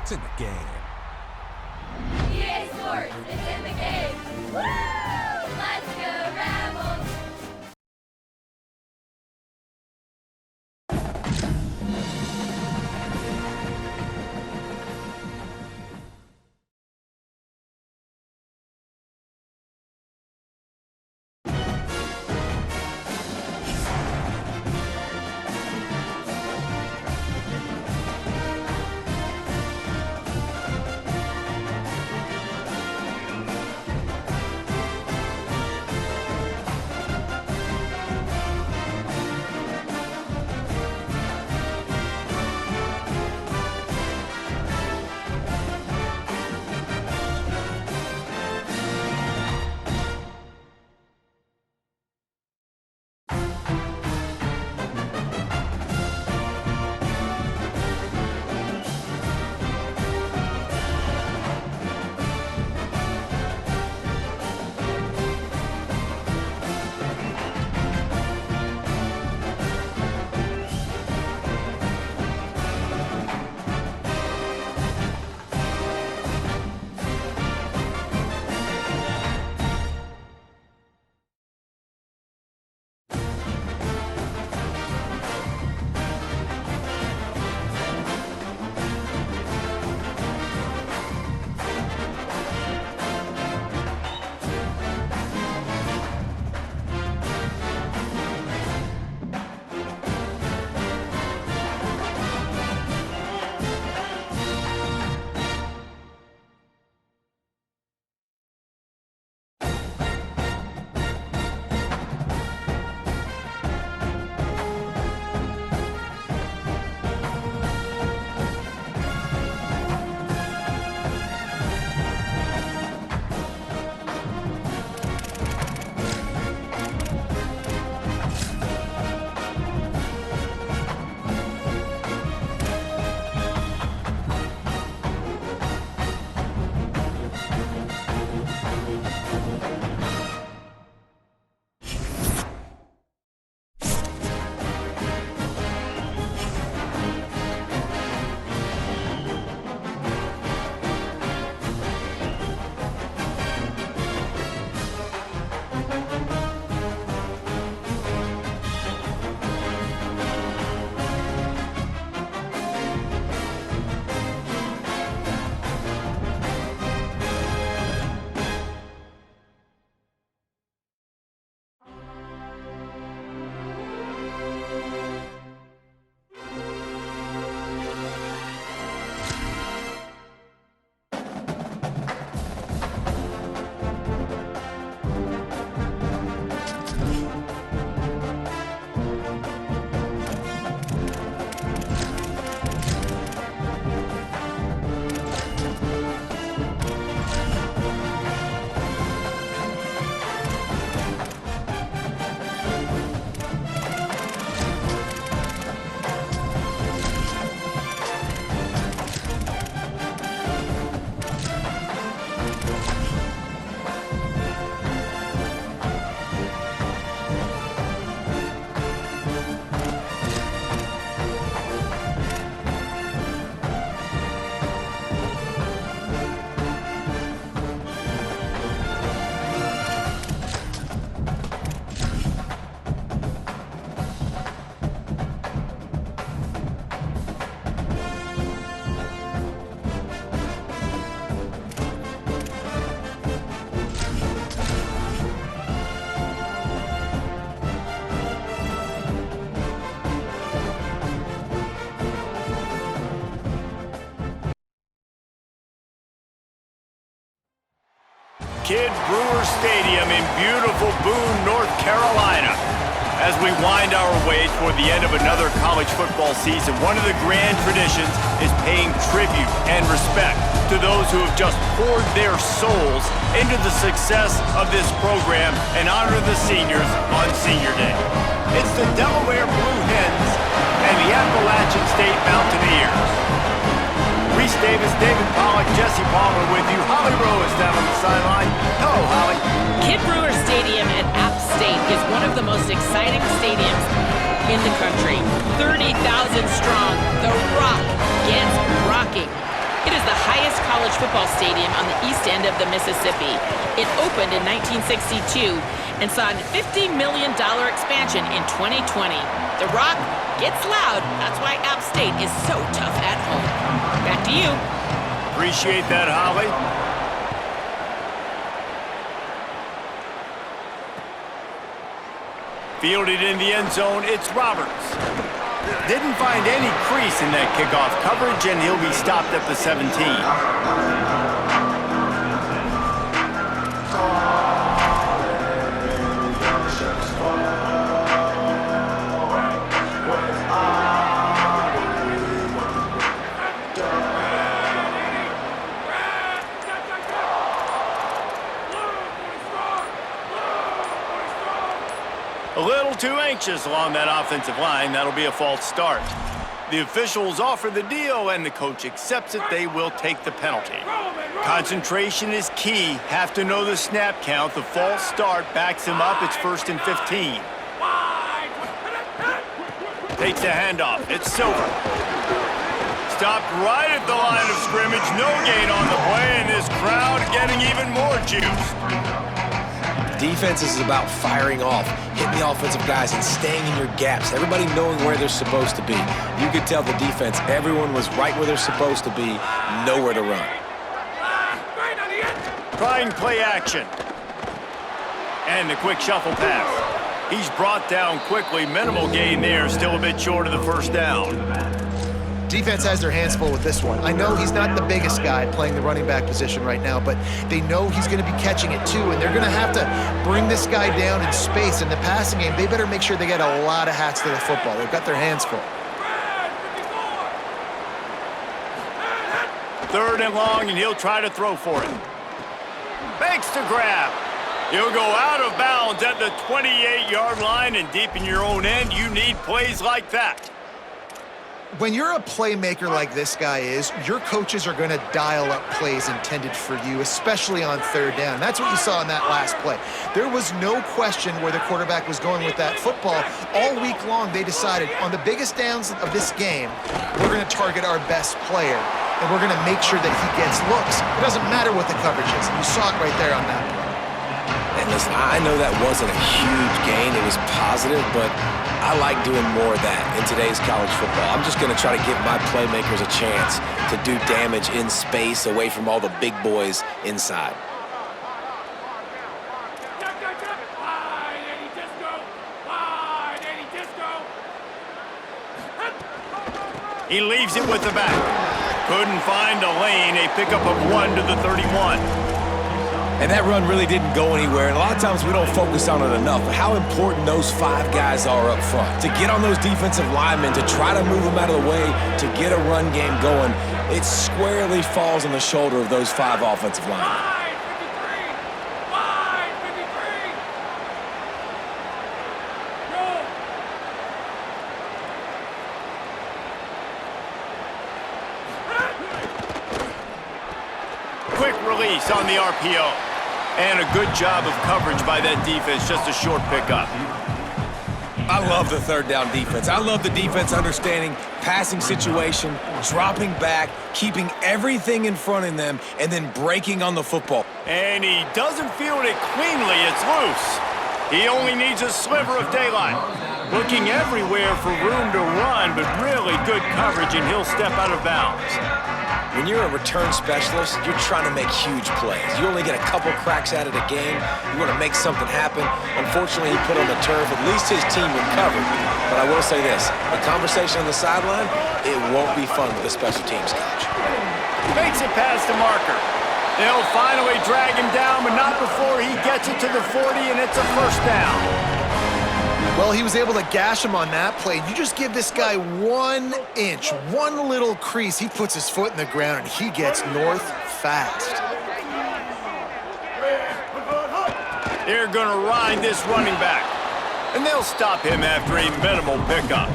It's in the game. EA Sports is in the game. Woo! Let's go Rebels! Kidd Brewer Stadium in beautiful Boone, North Carolina. As we wind our way toward the end of another college football season, one of the grand traditions is paying tribute and respect to those who have just poured their souls into the success of this program and honor the seniors on Senior Day. It's the Delaware Blue Hens and the Appalachian State Mountaineers. Reese Davis, David Pollack, Jesse Palmer with you. Holly Rowe is down on the sideline. Hello, Holly. Kidd Brewer Stadium at App State is one of the most exciting stadiums in the country. 30,000 strong. The Rock gets rocking. It is the highest college football stadium on the east end of the Mississippi. It opened in 1962 and saw a $50 million expansion in 2020. The Rock gets loud. That's why App State is so tough at home. Back to you. Appreciate that, Holly. Fielded in the end zone, it's Roberts. Didn't find any crease in that kickoff coverage, and he'll be stopped at the 17. A little too anxious along that offensive line. That'll be a false start. The officials offer the deal, and the coach accepts it. They will take the penalty. Concentration is key. Have to know the snap count. The false start backs him up. It's 1st and 15. Takes the handoff. It's Silver. Stopped right at the line of scrimmage. No gain on the play, and this crowd getting even more juiced. Defense is about firing off, hitting the offensive guys and staying in your gaps, everybody knowing where they're supposed to be. You could tell the defense, everyone was right where they're supposed to be, nowhere to run. Trying play action. And the quick shuffle pass. He's brought down quickly, minimal gain there, still a bit short of the first down. Defense has their hands full with this one. I know he's not the biggest guy playing the running back position right now, but they know he's going to be catching it too, and they're going to have to bring this guy down in space. In the passing game, they better make sure they get a lot of hats to the football. They've got their hands full. 3rd and long, and he'll try to throw for it. Makes the grab. He'll go out of bounds at the 28-yard line, and deep in your own end, you need plays like that. When you're a playmaker like this guy is, your coaches are going to dial up plays intended for you, especially on 3rd down. That's what you saw in that last play. There was no question where the quarterback was going with that football. All week long, they decided on the biggest downs of this game, we're going to target our best player, and we're going to make sure that he gets looks. It doesn't matter what the coverage is. You saw it right there on that play. And listen, I know that wasn't a huge gain. It was positive, but I like doing more of that in today's college football. I'm just going to try to give my playmakers a chance to do damage in space away from all the big boys inside. He leaves it with the back. Couldn't find a lane. A pickup of 1 to the 31. And that run really didn't go anywhere, and a lot of times we don't focus on it enough, but how important those 5 guys are up front. To get on those defensive linemen, to try to move them out of the way, to get a run game going, it squarely falls on the shoulder of those 5 offensive linemen. Quick release on the RPO. And a good job of coverage by that defense, just a short pickup. I love the 3rd down defense. I love the defense understanding passing situation, dropping back, keeping everything in front of them, and then breaking on the football. And he doesn't field it cleanly. It's loose. He only needs a sliver of daylight. Looking everywhere for room to run, but really good coverage, and he'll step out of bounds. When you're a return specialist, you're trying to make huge plays. You only get a couple cracks at it a game. You want to make something happen. Unfortunately, he put on the turf. At least his team recovered. But I will say this, the conversation on the sideline, it won't be fun with the special teams coach. Makes it past the marker. They'll finally drag him down, but not before he gets it to the 40, and it's a 1st down. Well, he was able to gash him on that play. You just give this guy 1 inch, one little crease, he puts his foot in the ground, and he gets north fast. They're going to ride this running back, and they'll stop him after a minimal pickup.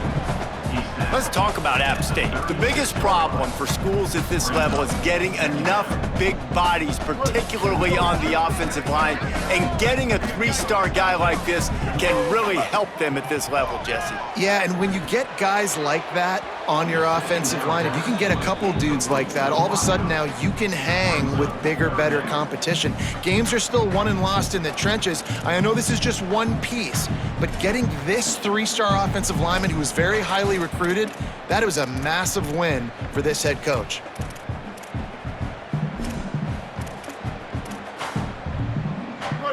Let's talk about App State. The biggest problem for schools at this level is getting enough big bodies, particularly on the offensive line, and getting a 3-star guy like this can really help them at this level, Jesse. Yeah, and when you get guys like that on your offensive line. If you can get a couple dudes like that, all of a sudden now you can hang with bigger, better competition. Games are still won and lost in the trenches. I know this is just one piece, but getting this 3-star offensive lineman who was very highly recruited, that was a massive win for this head coach.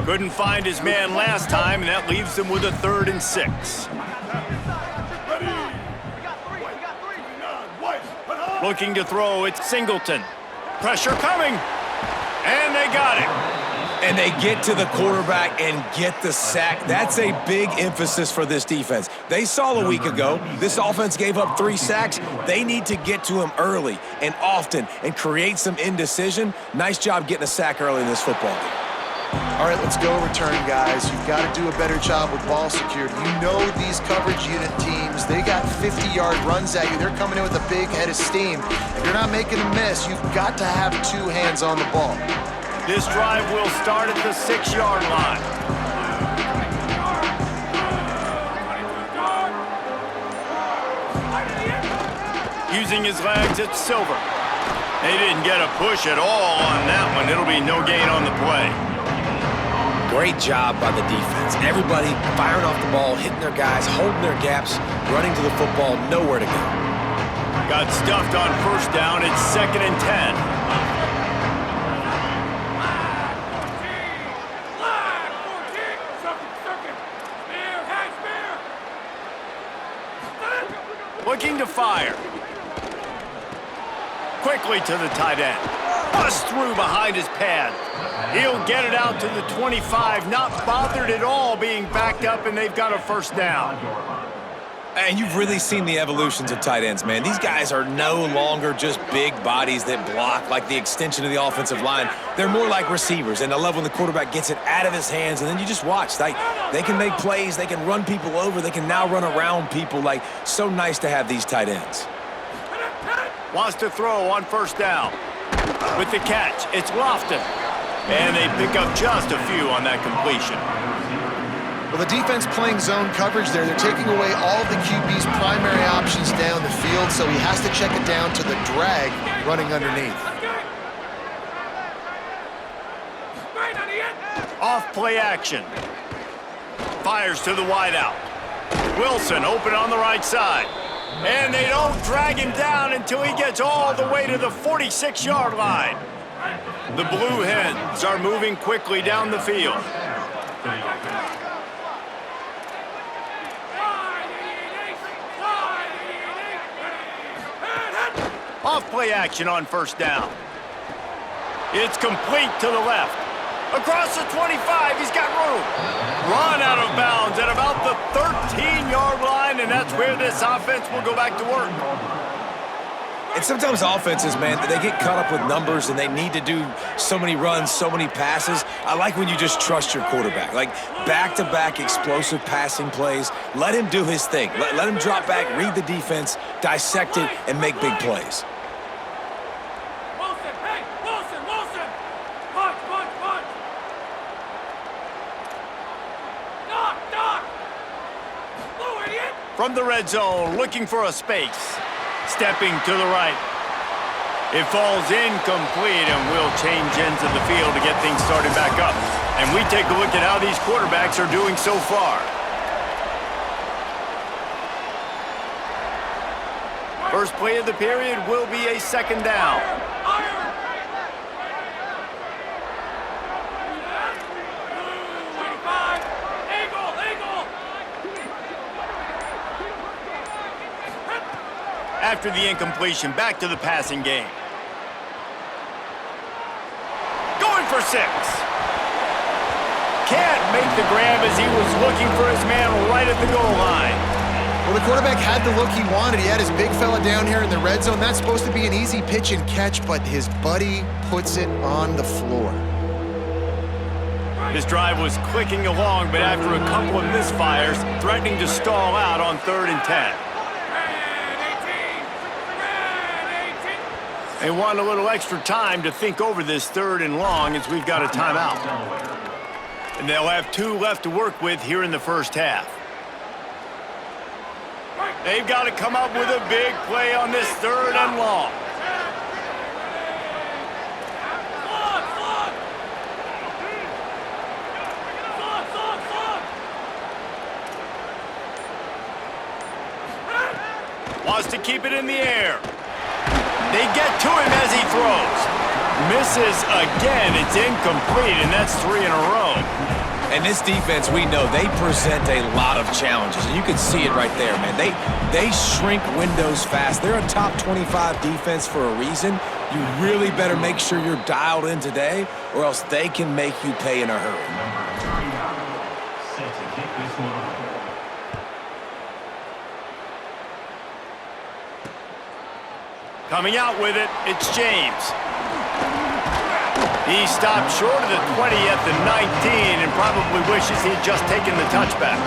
Couldn't find his man last time, and that leaves him with a 3rd and 6. Looking to throw, it's Singleton. Pressure coming, and they got it. And they get to the quarterback and get the sack. That's a big emphasis for this defense. They saw a week ago, this offense gave up 3 sacks. They need to get to him early and often and create some indecision. Nice job getting a sack early in this football game. All right, let's go return, guys. You've got to do a better job with ball security. You know these coverage unit teams, they got 50-yard runs at you. They're coming in with a big head of steam. If you're not making a miss, you've got to have 2 hands on the ball. This drive will start at the 6-yard line. Using his legs, it's Silver. They didn't get a push at all on that one. It'll be no gain on the play. Great job by the defense. Everybody firing off the ball, hitting their guys, holding their gaps, running to the football, nowhere to go. Got stuffed on 1st down. It's 2nd and 10. Looking to fire. Quickly to the tight end. Bust through behind his pad. He'll get it out to the 25, not bothered at all being backed up, and they've got a 1st down. And you've really seen the evolutions of tight ends, man. These guys are no longer just big bodies that block like the extension of the offensive line. They're more like receivers, and I love when the quarterback gets it out of his hands, and then you just watch. They can make plays. They can run people over. They can now run around people. Like, so nice to have these tight ends. Wants to throw on 1st down. With the catch, it's Lofton. And they pick up just a few on that completion. Well, the defense playing zone coverage there. They're taking away all of the QB's primary options down the field, so he has to check it down to the drag running underneath. Off play action. Fires to the wideout. Wilson open on the right side. And they don't drag him down until he gets all the way to the 46-yard line. The Blue Hens are moving quickly down the field. Off play action on 1st down. It's complete to the left. Across the 25, he's got room. Run out of bounds at about the 13-yard line, and that's where this offense will go back to work. And sometimes offenses, man, they get caught up with numbers and they need to do so many runs, so many passes. I like when you just trust your quarterback. Like back-to-back explosive passing plays. Let him do his thing. Let him drop back, read the defense, dissect it, and make big plays. Wilson, hey, Wilson, Wilson! Punch, punch, punch! Doc! Blue idiot! From the red zone, looking for a space. Stepping to the right. It falls incomplete, and we'll change ends of the field to get things started back up. And we take a look at how these quarterbacks are doing so far. First play of the period will be a 2nd down. After the incompletion, back to the passing game. Going for 6. Can't make the grab as he was looking for his man right at the goal line. Well, the quarterback had the look he wanted. He had his big fella down here in the red zone. That's supposed to be an easy pitch and catch, but his buddy puts it on the floor. This drive was clicking along, but after a couple of misfires, threatening to stall out on 3rd and 10. They want a little extra time to think over this 3rd and long as we've got a timeout. And they'll have 2 left to work with here in the first half. They've got to come up with a big play on this 3rd and long. Wants to keep it in the air. They get to him as he throws. Misses again. It's incomplete, and that's 3 in a row. And this defense, we know, they present a lot of challenges. And you can see it right there, man. They shrink windows fast. They're a top 25 defense for a reason. You really better make sure you're dialed in today, or else they can make you pay in a hurry. Coming out with it, it's James. He stopped short of the 20 at the 19 and probably wishes he'd just taken the touchback.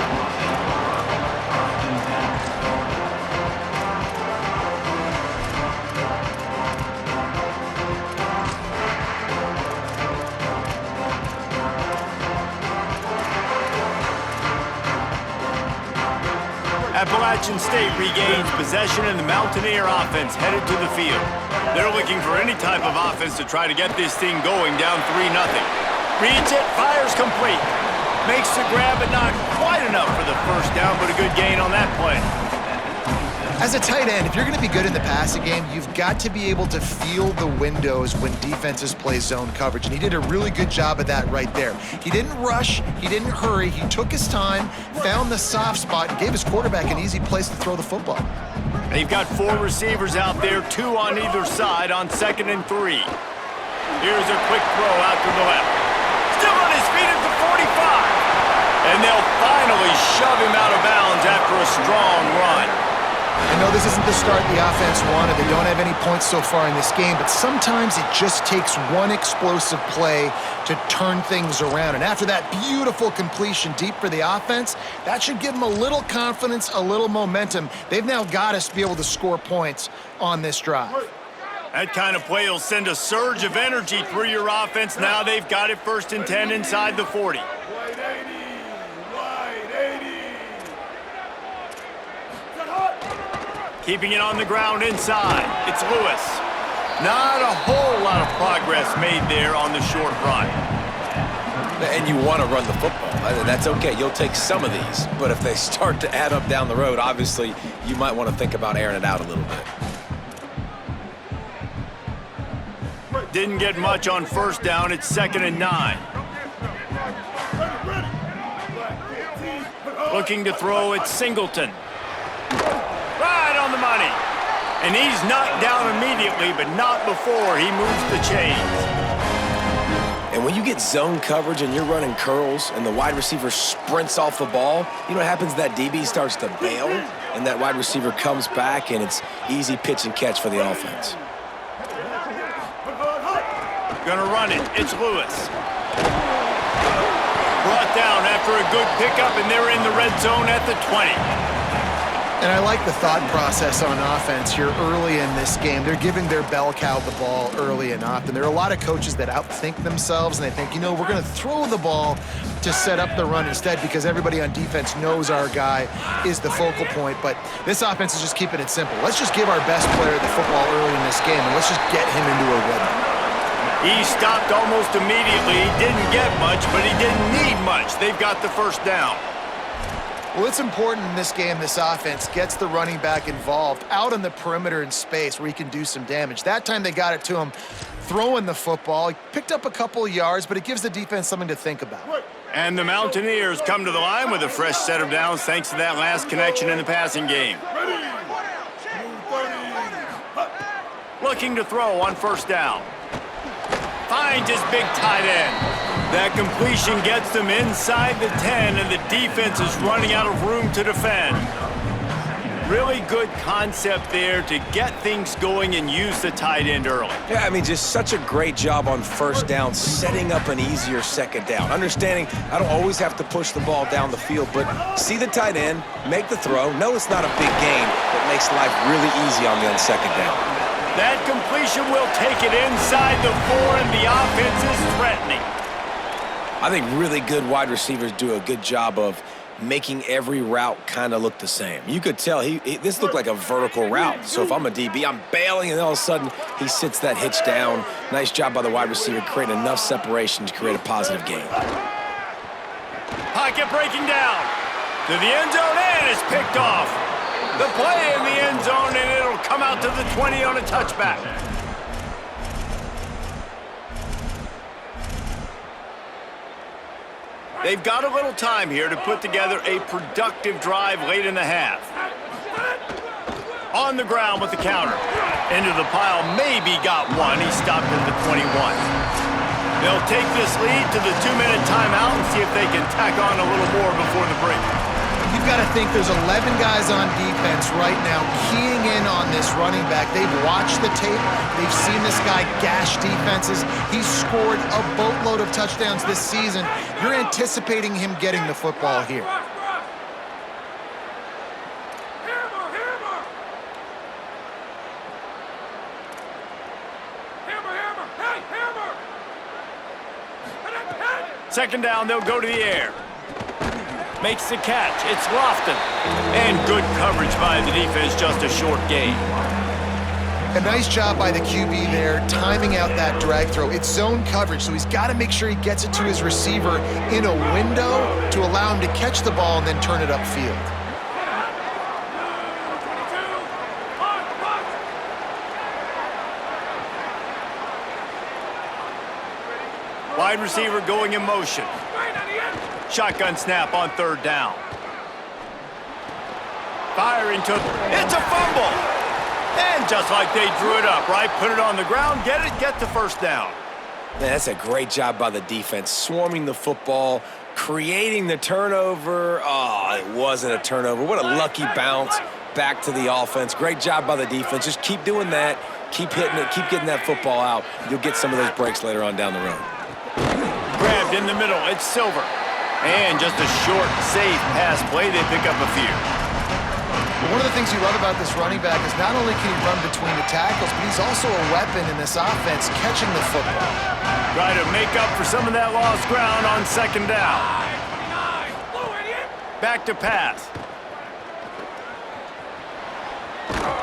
Appalachian State regains possession and the Mountaineer offense headed to the field. They're looking for any type of offense to try to get this thing going down 3-0. Reads it, fires complete. Makes the grab, but not quite enough for the first down, but a good gain on that play. As a tight end, if you're going to be good in the passing game, you've got to be able to feel the windows when defenses play zone coverage, and he did a really good job of that right there. He didn't rush, he didn't hurry, he took his time, found the soft spot, and gave his quarterback an easy place to throw the football. They've got 4 receivers out there, 2 on either side on 2nd and 3. Here's a quick throw out to the left. Still on his feet at the 45. And they'll finally shove him out of bounds after a strong run. I know this isn't the start the offense wanted. They don't have any points so far in this game, but sometimes it just takes one explosive play to turn things around. And after that beautiful completion deep for the offense, that should give them a little confidence, a little momentum. They've now got us to be able to score points on this drive. That kind of play will send a surge of energy through your offense. Now they've got it 1st and 10 inside the 40. Keeping it on the ground inside. It's Lewis. Not a whole lot of progress made there on the short run. And you want to run the football. That's okay. You'll take some of these. But if they start to add up down the road, obviously, you might want to think about airing it out a little bit. Didn't get much on 1st down. It's 2nd and 9. Looking to throw, it's Singleton. Right on the money. And he's knocked down immediately, but not before he moves the chains. And when you get zone coverage and you're running curls and the wide receiver sprints off the ball, you know what happens? That DB starts to bail, and that wide receiver comes back, and it's easy pitch and catch for the offense. Gonna run it. It's Lewis. Brought down after a good pickup, and they're in the red zone at the 20. And I like the thought process on offense here early in this game. They're giving their bell cow the ball early and often. There are a lot of coaches that outthink themselves, and they think, you know, we're going to throw the ball to set up the run instead because everybody on defense knows our guy is the focal point. But this offense is just keeping it simple. Let's just give our best player the football early in this game, and let's just get him into a rhythm. He stopped almost immediately. He didn't get much, but he didn't need much. They've got the 1st down. Well, it's important in this game this offense gets the running back involved out on the perimeter in space where he can do some damage. That time they got it to him throwing the football. He picked up a couple of yards, but it gives the defense something to think about. And the Mountaineers come to the line with a fresh set of downs thanks to that last connection in the passing game. Looking to throw on 1st down. Finds his big tight end. That completion gets them inside the 10, and the defense is running out of room to defend. Really good concept there to get things going and use the tight end early. Yeah, I mean, just such a great job on 1st down, setting up an easier 2nd down. Understanding I don't always have to push the ball down the field, but see the tight end, make the throw. No, it's not a big gain, but makes life really easy on the 2nd down. That completion will take it inside the 4, and the offense is threatening. I think really good wide receivers do a good job of, making every route kind of look the same. You could tell this looked like a vertical route. So if I'm a DB, I'm bailing, and all of a sudden he sits that hitch down. Nice job by the wide receiver creating enough separation to create a positive gain. Pocket breaking down to the end zone, and it's picked off. The play in the end zone, and it'll come out to the 20 on a touchback. They've got a little time here to put together a productive drive late in the half. On the ground with the counter. Into the pile, maybe got one. He stopped at the 21. They'll take this lead to the 2-minute timeout and see if they can tack on a little more before the break. You've got to think there's 11 guys on defense right now keying in on this running back. They've watched the tape. They've seen this guy gash defenses. He's scored a boatload of touchdowns this season. You're anticipating him getting the football here. Second down, they'll go to the air. Makes the catch. It's Lofton. And good coverage by the defense, just a short gain. A nice job by the QB there, timing out that drag throw. It's zone coverage, so he's got to make sure he gets it to his receiver in a window to allow him to catch the ball and then turn it upfield. Wide receiver going in motion. Shotgun snap on third down. Firing to... It's a fumble! And just like they drew it up, right? Put it on the ground, get the first down. Man, that's a great job by the defense, swarming the football, creating the turnover. Oh, it wasn't a turnover. What a lucky bounce back to the offense. Great job by the defense. Just keep doing that. Keep hitting it. Keep getting that football out. You'll get some of those breaks later on down the road. Grabbed in the middle. It's Silver. And just a short, safe pass play. They pick up a few. One of the things you love about this running back is not only can he run between the tackles, but he's also a weapon in this offense, catching the football. Try to make up for some of that lost ground on second down. Back to pass.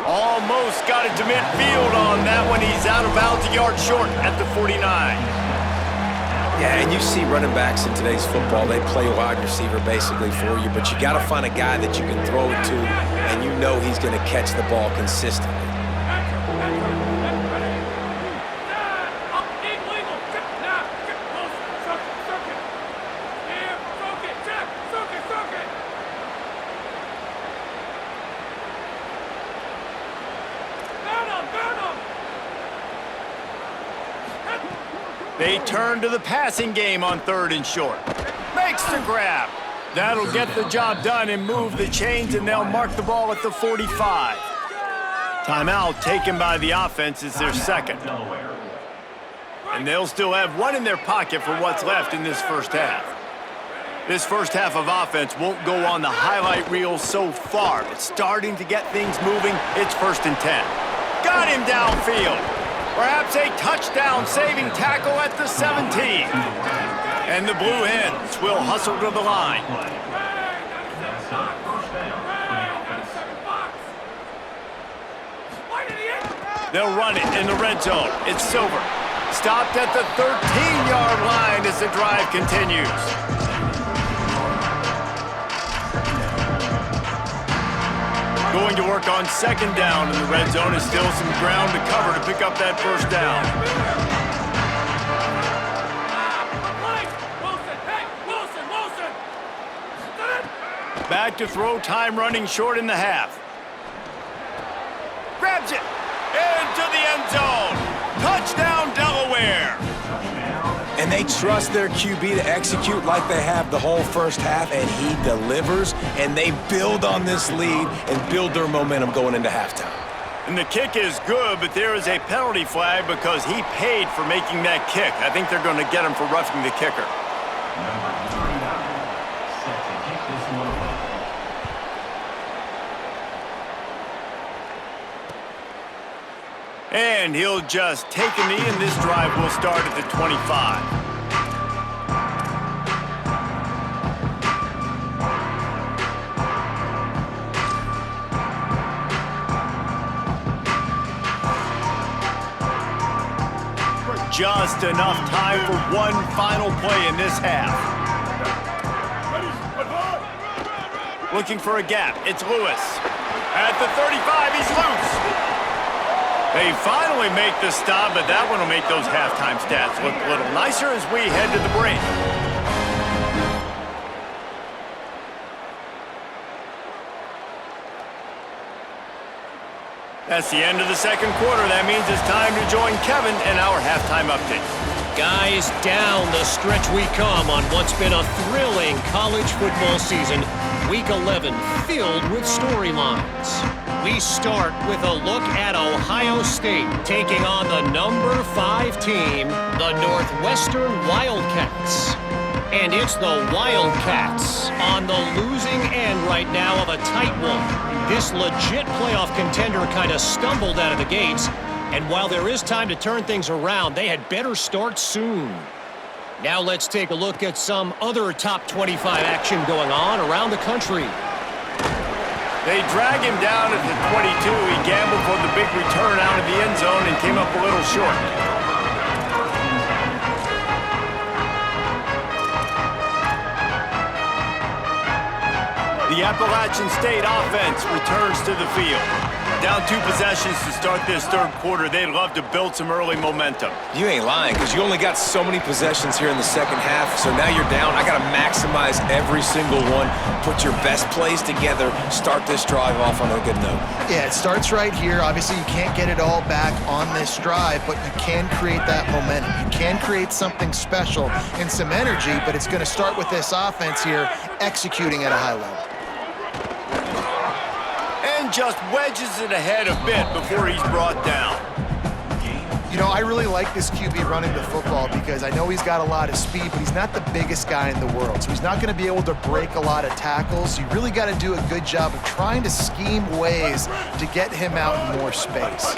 Almost got it to midfield on that one. He's out of bounds, a yard short at the 49. Yeah, and you see running backs in today's football, they play wide receiver basically for you, but you got to find a guy that you can throw it to, and you know he's going to catch the ball consistently. They turn to the passing game on third and short. Makes the grab. That'll get the job done and move the chains, and they'll mark the ball at the 45. Timeout taken by the offense is their second. And they'll still have one in their pocket for what's left in this first half. This first half of offense won't go on the highlight reel so far, but starting to get things moving. It's 1st and 10. Got him downfield. Perhaps a touchdown-saving tackle at the 17. And the Blue Hens will hustle to the line. They'll run it in the red zone. It's Silver. Stopped at the 13-yard line as the drive continues. Going to work on second down in the red zone. Is still some ground to cover to pick up that first down. Back to throw, time running short in the half. Grabs it into the end zone. Touchdown, Delaware. And they trust their QB to execute like they have the whole first half, and he delivers, and they build on this lead and build their momentum going into halftime. And the kick is good, but there is a penalty flag because he paid for making that kick. I think they're going to get him for roughing the kicker. And he'll just take a knee, and this drive will start at the 25. just enough time for one final play in this half. Looking for a gap. It's Lewis. At the 35, he's loose. They finally make the stop, but that one will make those halftime stats look a little nicer as we head to the break. That's the end of the second quarter. That means it's time to join Kevin in our halftime update. Guys, down the stretch we come on what's been a thrilling college football season. Week 11 filled with storylines. We start with a look at Ohio State taking on the number 5 team, the Northwestern Wildcats. And it's the Wildcats on the losing end right now of a tight one. This legit playoff contender kind of stumbled out of the gates, and while there is time to turn things around, they had better start soon. Now let's take a look at some other top 25 action going on around the country. They drag him down at the 22. He gambled for the big return out of the end zone and came up a little short. The Appalachian State offense returns to the field. Down 2 possessions to start this third quarter. They'd love to build some early momentum. You ain't lying, because you only got so many possessions here in the second half, so now you're down. I got to maximize every single one, put your best plays together, start this drive off on a good note. Yeah, it starts right here. Obviously, you can't get it all back on this drive, but you can create that momentum. You can create something special and some energy, but it's going to start with this offense here executing at a high level. And just wedges it ahead a bit before he's brought down. You know, I really like this QB running the football because I know he's got a lot of speed, but he's not the biggest guy in the world. So he's not going to be able to break a lot of tackles. You really got to do a good job of trying to scheme ways to get him out in more space.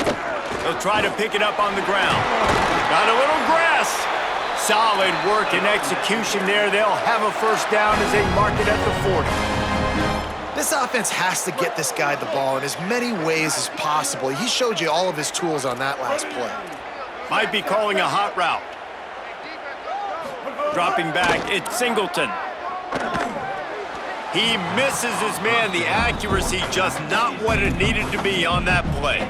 They'll try to pick it up on the ground. Got a little grass. Solid work and execution there. They'll have a first down as they mark it at the 40. This offense has to get this guy the ball in as many ways as possible. He showed you all of his tools on that last play. Might be calling a hot route. Dropping back, it's Singleton. He misses his man. The accuracy just not what it needed to be on that play.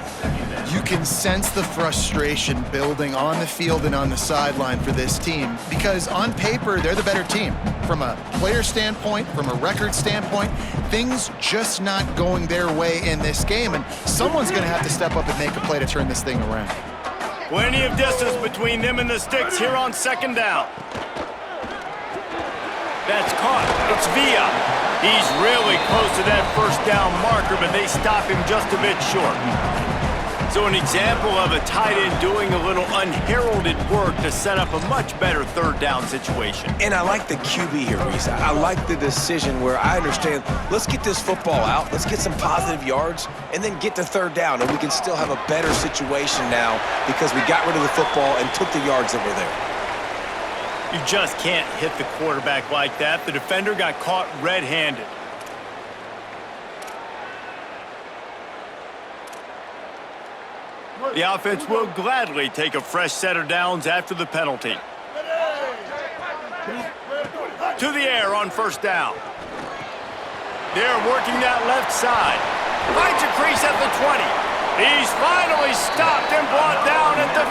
You can sense the frustration building on the field and on the sideline for this team because on paper, they're the better team. From a player standpoint, from a record standpoint, things just not going their way in this game, and someone's going to have to step up and make a play to turn this thing around. Plenty of distance between them and the sticks here on second down. That's caught. It's Villa. He's really close to that first down marker, but they stop him just a bit short. So an example of a tight end doing a little unheralded work to set up a much better third down situation. And I like the QB here, Reese. I like the decision where I understand, let's get this football out, let's get some positive yards, and then get to third down, and we can still have a better situation now because we got rid of the football and took the yards that were there. You just can't hit the quarterback like that. The defender got caught red-handed. The offense will gladly take a fresh set of downs after the penalty. To the air on first down. They're working that left side. Finds a crease at the 20. He's finally stopped and brought down at the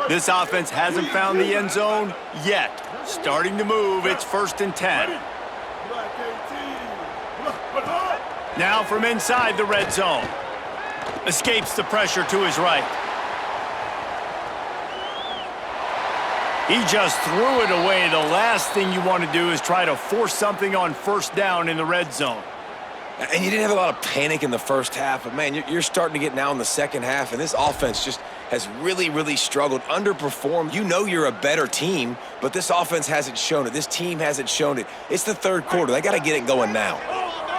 15. This offense hasn't found the end zone yet. Starting to move, it's 1st and 10. Now from inside the red zone. Escapes the pressure to his right. He just threw it away. The last thing you want to do is try to force something on first down in the red zone. And you didn't have a lot of panic in the first half, but, man, you're starting to get now in the second half, and this offense just has really, really struggled, underperformed. You know you're a better team, but this offense hasn't shown it. This team hasn't shown it. It's the third quarter. They got to get it going now.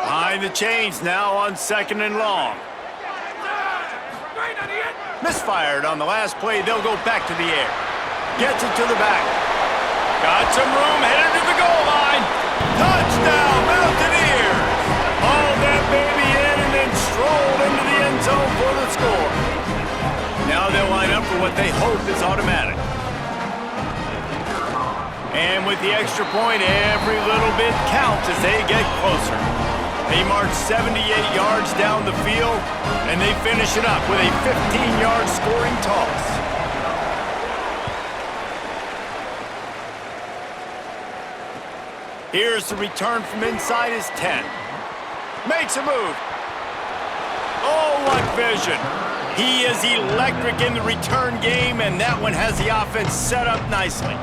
Behind the chains now on 2nd and long. Misfired on the last play. They'll go back to the air. Gets it to the back. Got some room, headed to the goal line. Touchdown, Mountaineers! All that baby what they hope is automatic. And with the extra point, every little bit counts as they get closer. They march 78 yards down the field, and they finish it up with a 15-yard scoring toss. Here's the return from inside his 10. Makes a move. Oh, what vision. He is electric in the return game, and that one has the offense set up nicely.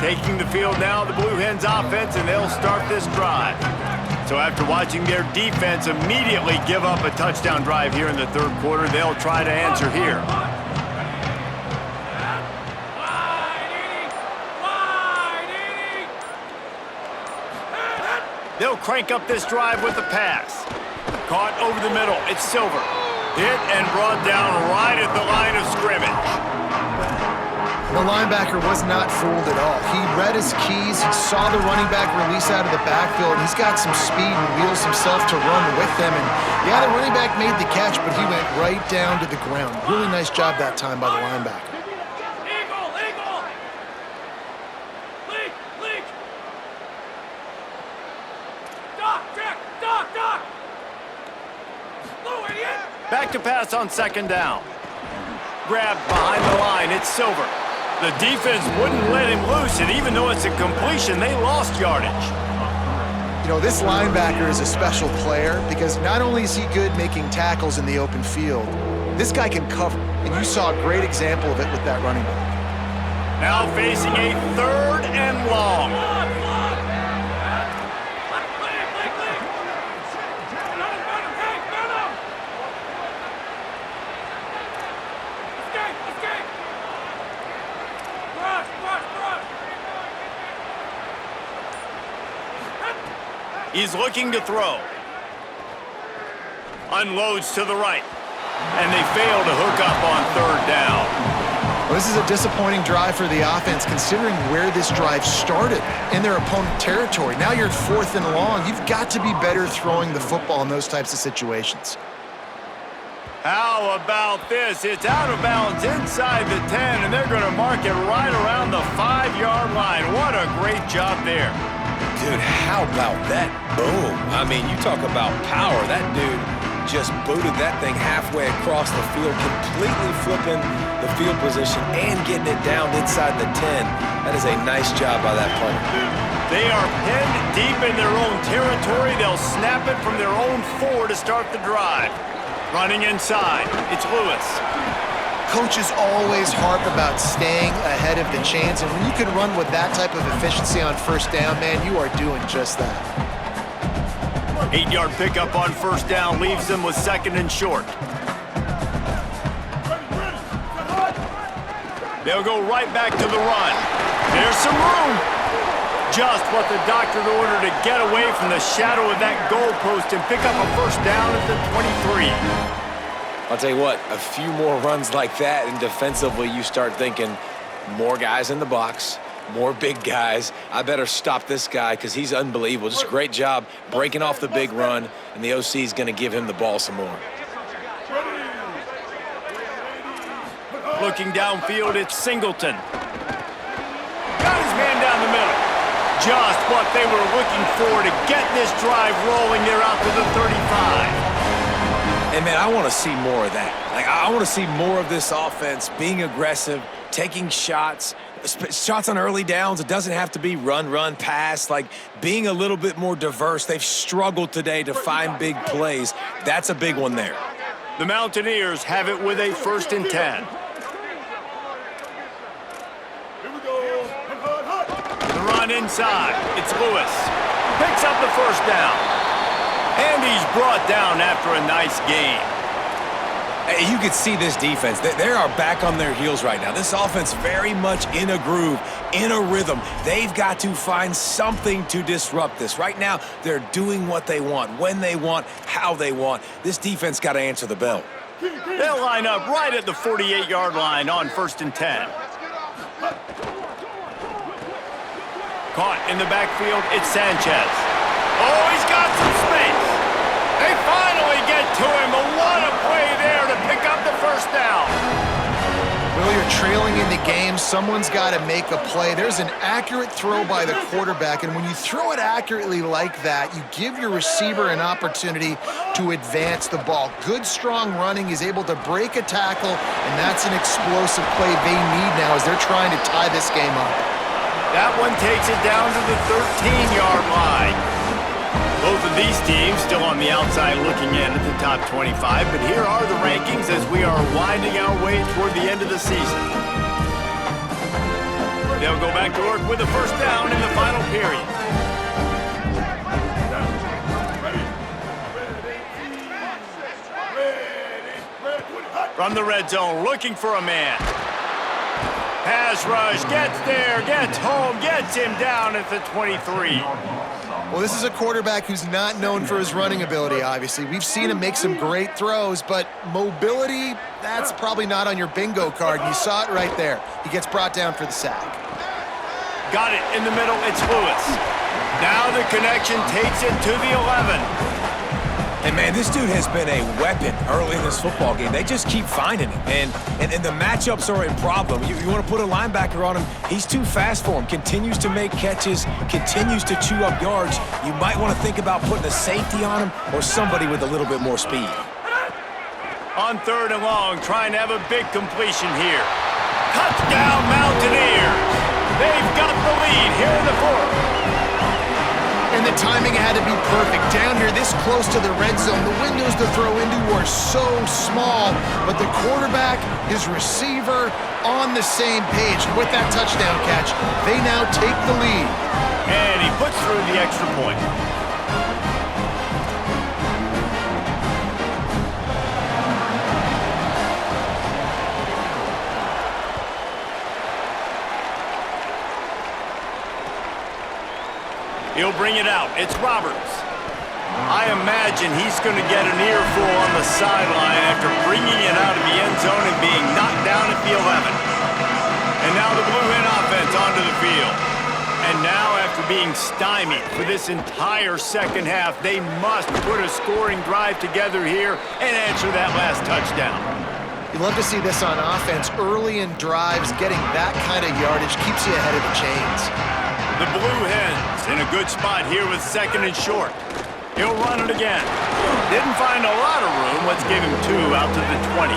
Taking the field now, the Blue Hens offense, and they'll start this drive. So after watching their defense immediately give up a touchdown drive here in the third quarter, they'll try to answer here. They'll crank up this drive with a pass. Caught over the middle. It's Silver. Hit and brought down right at the line of scrimmage. The linebacker was not fooled at all. He read his keys, he saw the running back release out of the backfield, and he's got some speed and wheels himself to run with them. And yeah, the running back made the catch, but he went right down to the ground. Really nice job that time by the linebacker. Back to pass on second down. Grabbed behind the line, it's Silver. The defense wouldn't let him loose, and even though it's a completion, they lost yardage. You know, this linebacker is a special player because not only is he good making tackles in the open field, this guy can cover, and you saw a great example of it with that running back. Now facing a third and long. He's looking to throw. Unloads to the right. And they fail to hook up on third down. Well, this is a disappointing drive for the offense considering where this drive started in their opponent territory. Now you're at fourth and long. You've got to be better throwing the football in those types of situations. How about this? It's out of bounds inside the 10, and they're going to mark it right around the 5-yard line. What a great job there. Dude, how about that boom? I mean, you talk about power. That dude just booted that thing halfway across the field, completely flipping the field position and getting it down inside the 10. That is a nice job by that punter. They are pinned deep in their own territory. They'll snap it from their own 4 to start the drive. Running inside, it's Lewis. Coaches always harp about staying ahead of the chains, and when you can run with that type of efficiency on first down, man, you are doing just that. 8-yard pickup on first down leaves them with second and short. They'll go right back to the run. There's some room. Just what the doctor ordered to get away from the shadow of that goalpost and pick up a first down at the 23. I'll tell you what, a few more runs like that, and defensively you start thinking more guys in the box, more big guys. I better stop this guy because he's unbelievable. Just a great job breaking off the big run, and the OC is going to give him the ball some more. Looking downfield, it's Singleton. Got his man down the middle. Just what they were looking for to get this drive rolling. They're out to the 35. And, man, I want to see more of that. Like, I want to see more of this offense being aggressive, taking shots on early downs. It doesn't have to be run, pass. Like, being a little bit more diverse. They've struggled today to find big plays. That's a big one there. The Mountaineers have it with a 1st and 10. The run inside. It's Lewis. Picks up the first down. And he's brought down after a nice game. You could see this defense. They are back on their heels right now. This offense very much in a groove, in a rhythm. They've got to find something to disrupt this. Right now, they're doing what they want, when they want, how they want. This defense got to answer the bell. They'll line up right at the 48-yard line on 1st and 10. Caught in the backfield, it's Sanchez. Oh, he's got some space. They finally get to him, but what a play there to pick up the first down. Well, you're trailing in the game. Someone's got to make a play. There's an accurate throw by the quarterback, and when you throw it accurately like that, you give your receiver an opportunity to advance the ball. Good, strong running. He's able to break a tackle, and that's an explosive play they need now as they're trying to tie this game up. That one takes it down to the 13-yard line. Both of these teams still on the outside looking in at the top 25, but here are the rankings as we are winding our way toward the end of the season. They'll go back to work with a first down in the final period. From the red zone, looking for a man. Pass rush, gets there, gets home, gets him down at the 23. Well, this is a quarterback who's not known for his running ability, obviously. We've seen him make some great throws, but mobility, that's probably not on your bingo card. And you saw it right there. He gets brought down for the sack. Got it in the middle, it's Lewis. Now the connection takes it to the 11. And, man, this dude has been a weapon early in this football game. They just keep finding him. And the matchups are a problem. You want to put a linebacker on him, he's too fast for him. Continues to make catches, continues to chew up yards. You might want to think about putting a safety on him or somebody with a little bit more speed. On 3rd and long, trying to have a big completion here. Touchdown, Mountaineers! They've got the lead here in the 4th. And the timing had to be perfect. Down here, this close to the red zone, the windows to throw into are so small, but the quarterback, his receiver, on the same page. With that touchdown catch, they now take the lead. And he puts through the extra point. He'll bring it out. It's Roberts. I imagine he's going to get an earful on the sideline after bringing it out of the end zone and being knocked down at the 11. And now the Blue Hen offense onto the field. And now, after being stymied for this entire second half, they must put a scoring drive together here and answer that last touchdown. You love to see this on offense. Early in drives, getting that kind of yardage keeps you ahead of the chains. The Blue Hens in a good spot here with 2nd and short. He'll run it again. Didn't find a lot of room. Let's give him 2 out to the 20.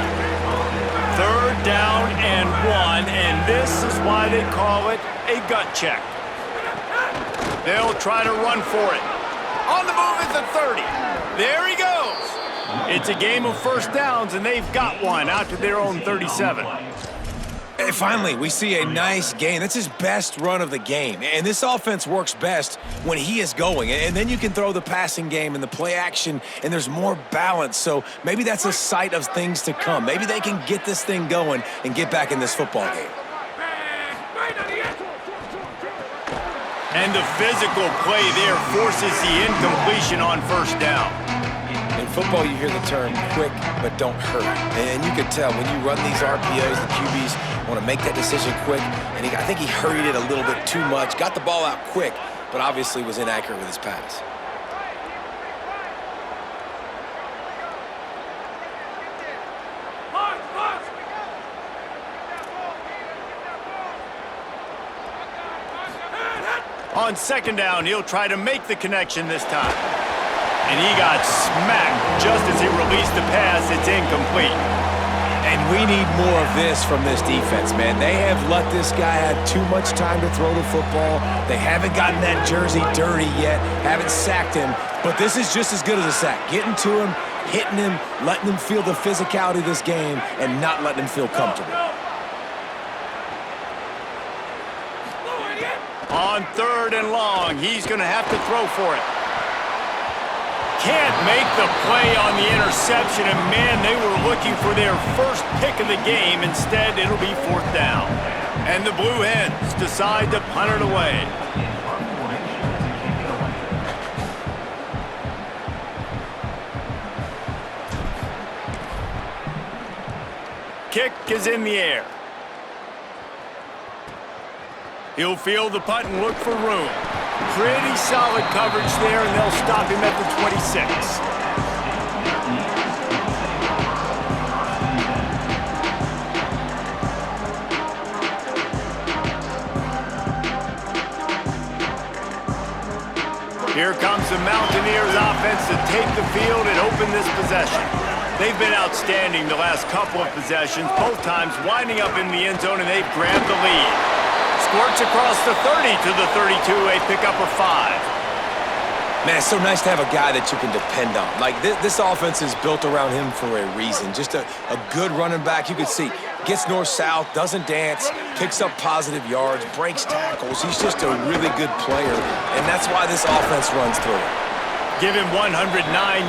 3rd down and 1, and this is why they call it a gut check. They'll try to run for it. On the move at the 30. There he goes. It's a game of first downs, and they've got one out to their own 37. And finally, we see a nice gain. That's his best run of the game. And this offense works best when he is going. And then you can throw the passing game and the play action, and there's more balance. So maybe that's a sight of things to come. Maybe they can get this thing going and get back in this football game. And the physical play there forces the incompletion on first down. In football, you hear the term quick, but don't hurry. And you can tell when you run these RPOs, the QBs want to make that decision quick. And I think he hurried it a little bit too much. Got the ball out quick, but obviously was inaccurate with his pass. On 2nd down, he'll try to make the connection this time. And he got smacked just as he released the pass. It's incomplete. And we need more of this from this defense, man. They have let this guy have too much time to throw the football. They haven't gotten that jersey dirty yet, haven't sacked him. But this is just as good as a sack. Getting to him, hitting him, letting him feel the physicality of this game, and not letting him feel comfortable. On 3rd and long, he's going to have to throw for it. Can't make the play on the interception, and man, they were looking for their first pick of the game. Instead, it'll be 4th down. And the Blue Hens decide to punt it away. Kick is in the air. He'll field the punt and look for room. Pretty solid coverage there, and they'll stop him at the 26. Here comes the Mountaineers offense to take the field and open this possession. They've been outstanding the last couple of possessions, both times winding up in the end zone, and they've grabbed the lead. Squirts across the 30 to the 32, a pickup of 5. Man, it's so nice to have a guy that you can depend on. Like, this offense is built around him for a reason. Just a good running back. You can see, gets north-south, doesn't dance, picks up positive yards, breaks tackles. He's just a really good player, and that's why this offense runs through it. Give him 109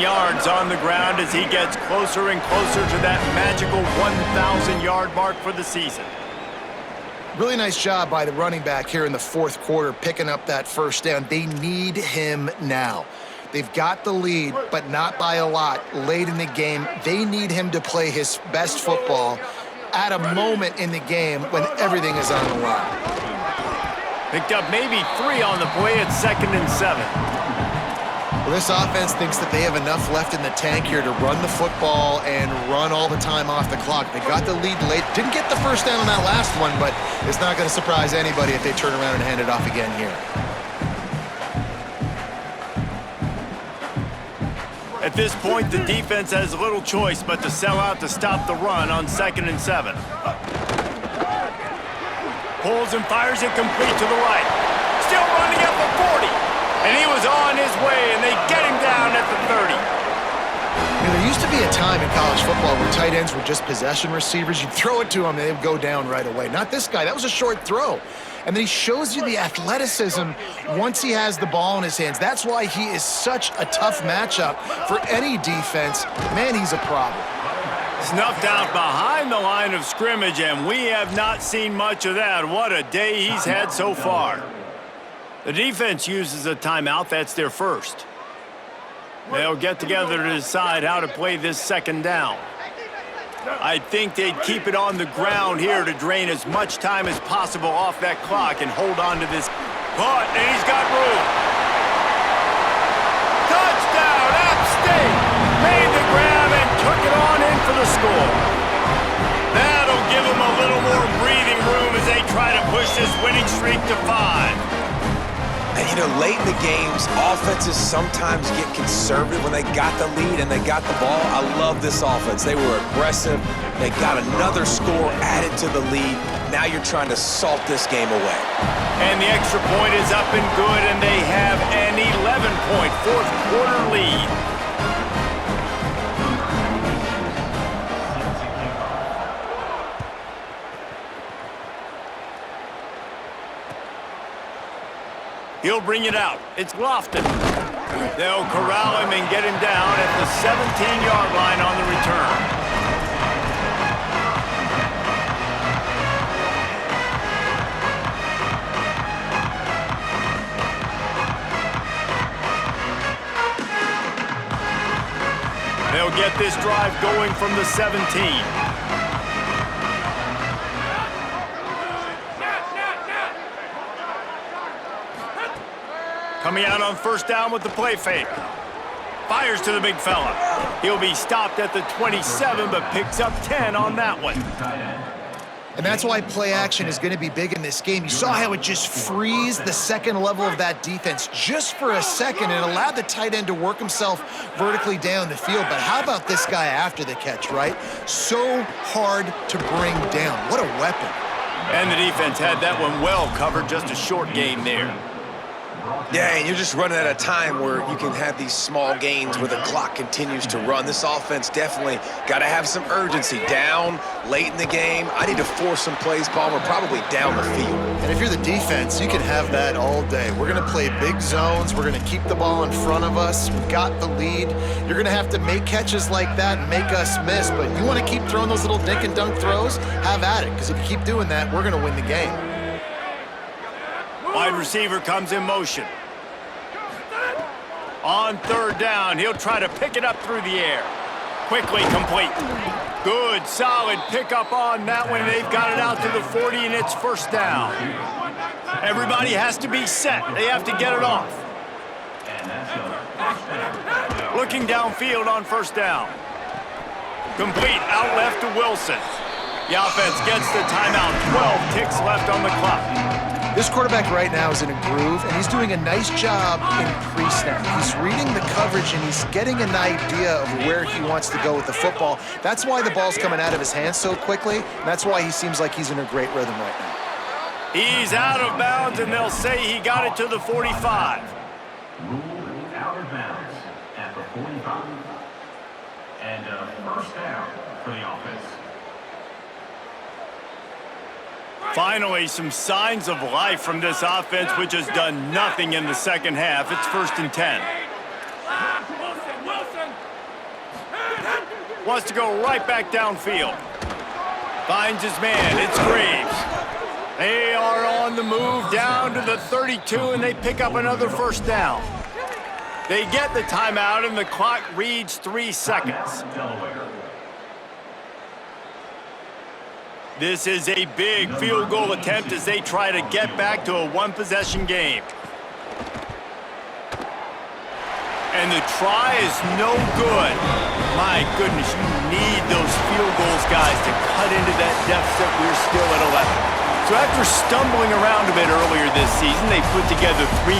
yards on the ground as he gets closer and closer to that magical 1,000-yard mark for the season. Really nice job by the running back here in the fourth quarter, picking up that first down. They need him now. They've got the lead, but not by a lot late in the game. They need him to play his best football at a moment in the game when everything is on the line. Picked up maybe 3 on the play at 2nd and 7. Well, this offense thinks that they have enough left in the tank here to run the football and run all the time off the clock. They got the lead late. Didn't get the first down on that last one, but it's not going to surprise anybody if they turn around and hand it off again here. At this point, the defense has little choice but to sell out to stop the run on 2nd and 7. Pulls and fires it complete to the right. Still running at the 40. And he was on his way, and they get him down at the 30. You know, there used to be a time in college football where tight ends were just possession receivers. You'd throw it to them, and they would go down right away. Not this guy. That was a short throw. And then he shows you the athleticism once he has the ball in his hands. That's why he is such a tough matchup for any defense. Man, he's a problem. Snuffed out behind the line of scrimmage, and we have not seen much of that. What a day he's had so far. The defense uses a timeout. That's their first. They'll get together to decide how to play this 2nd down. I think they'd keep it on the ground here to drain as much time as possible off that clock and hold on to this punt, and he's got room. Touchdown, App State! Made the grab and took it on in for the score. That'll give them a little more breathing room as they try to push this winning streak to 5. And, you know, late in the games, offenses sometimes get conservative when they got the lead and they got the ball. I love this offense. They were aggressive. They got another score added to the lead. Now you're trying to salt this game away. And the extra point is up and good, and they have an 11-point fourth-quarter lead. He'll bring it out. It's Lofton. They'll corral him and get him down at the 17-yard line on the return. They'll get this drive going from the 17. Coming out on 1st down with the play fake. Fires to the big fella. He'll be stopped at the 27, but picks up 10 on that one. And that's why play action is going to be big in this game. You saw how it just frees the second level of that defense just for a second and allowed the tight end to work himself vertically down the field. But how about this guy after the catch, right? So hard to bring down. What a weapon. And the defense had that one well covered, just a short gain there. Yeah, and you're just running at a time where you can have these small gains where the clock continues to run. This offense definitely got to have some urgency. Down late in the game, I need to force some plays, Palmer, probably down the field. And if you're the defense, you can have that all day. We're going to play big zones. We're going to keep the ball in front of us. We've got the lead. You're going to have to make catches like that and make us miss. But you want to keep throwing those little dink and dunk throws? Have at it, because if you keep doing that, we're going to win the game. Wide receiver comes in motion. On 3rd down, he'll try to pick it up through the air. Quickly complete. Good, solid pickup on that one. They've got it out to the 40, and it's 1st down. Everybody has to be set. They have to get it off. Looking downfield on 1st down. Complete, out left to Wilson. The offense gets the timeout. ticks left on the clock. This quarterback right now is in a groove, and he's doing a nice job in pre-snap. He's reading the coverage, and he's getting an idea of where he wants to go with the football. That's why the ball's coming out of his hands so quickly, and that's why he seems like he's in a great rhythm right now. He's out of bounds, and they'll say he got it to the 45. Ruled out of bounds at the 45. And a first down for the offense. Finally, some signs of life from this offense, which has done nothing in the second half. It's 1st and 10. Wants to go right back downfield. Finds his man. It's Graves. They are on the move down to the 32, and they pick up another first down. They get the timeout, and the clock reads 3 seconds. Delaware. This is a big field goal attempt as they try to get back to a one-possession game. And the try is no good. My goodness, you need those field goals, guys, to cut into that deficit. We're still at 11. So after stumbling around a bit earlier this season, they put together 3